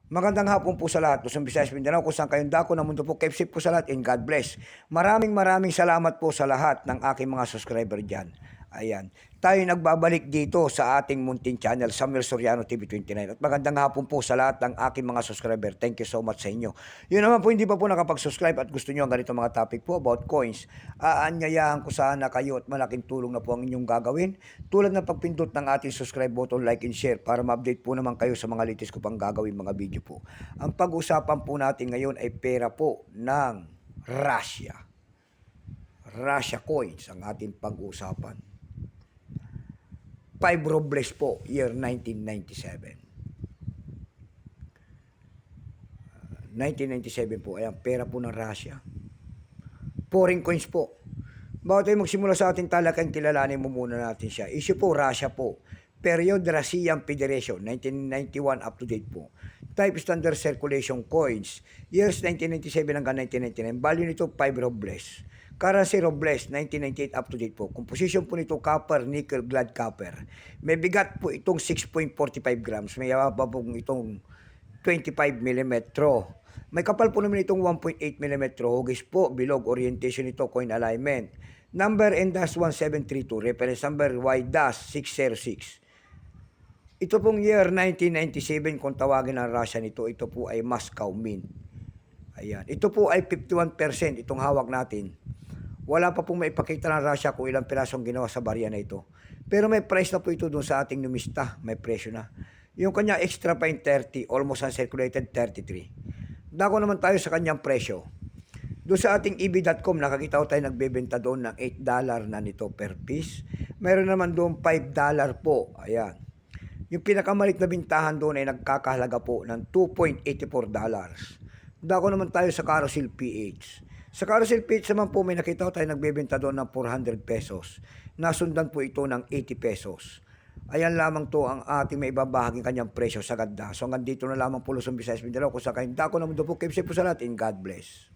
Magandang hapon po sa lahat. Luzon, Visayas, Mindanao, kung saan kayong dako ng mundo po. Keep safe po sa lahat and God bless. Maraming salamat po sa lahat ng aking mga subscriber dyan. Ayan. Tayo nagbabalik dito sa ating munting channel, Samuel Soriano TV 29. At magandang hapon po sa lahat ng aking mga subscriber. Thank you so much sa inyo. Yun naman po, hindi pa po nakapag-subscribe at gusto nyo ang ganito mga topic po about coins. Aanyayahan ko sana kayo at malaking tulong na po ang inyong gagawin. Tulad ng pagpindot ng ating subscribe button, like and share para ma-update po naman kayo sa mga latest ko pang gagawin mga video po. Ang pag-usapan po natin ngayon ay pera po ng Russia. Russia coins ang ating pag-usapan. 5 rubles po, year 1997. 1997 po, ayan, pera po ng Russia. Foreign coins po. Bago tayo magsimula sa ating talakang, kilalanin mo muna natin siya. Issue po, Russia po. Period, Russian Federation, 1991 up to date po. Type, standard circulation coins, years 1997 hanggang 1999. Value nito, 5 rubles. Currency rubles, 1998 up to date po. Composition po nito, copper, nickel, glad copper. May bigat po itong 6.45 grams. May haba po itong 25 mm. May kapal po naman itong 1.8 mm. Hugis po, bilog, orientation nito, coin alignment. Number N-1732, reference number Y-606. Ito pong year 1997, kung tawagin ng Russia nito, ito po ay Moscow Mint. Ayan. Ito po ay 51% itong hawak natin. Wala pa pong maipakita ng Russia kung ilang pirasong ginawa sa barya na ito. Pero may price na po ito doon sa ating numista. May presyo na. Yung kanya extra pa yung 30, almost uncirculated 33. Dako naman tayo sa kanyang presyo. Doon sa ating eb.com, nakakita ko tayo nagbebenta doon ng $8 na nito per piece. Meron naman doon $5 po. Ayan. Yung pinakamalit na bintahan doon ay nagkakahalaga po ng $2.84. Dako naman tayo sa Carousel PH. Sa Carousel PH naman po may nakita ko tayo nagbebenta doon ng 400 pesos. Nasundan po ito ng 80 pesos. Ayan lamang to ang ating may ibabahaging kanyang presyo sa ganda. So hanggang dito na lamang po Luzon, Visayas, Mindanao. Kung sa kayong dako na mundo po, keep safe po sa lahat and God bless.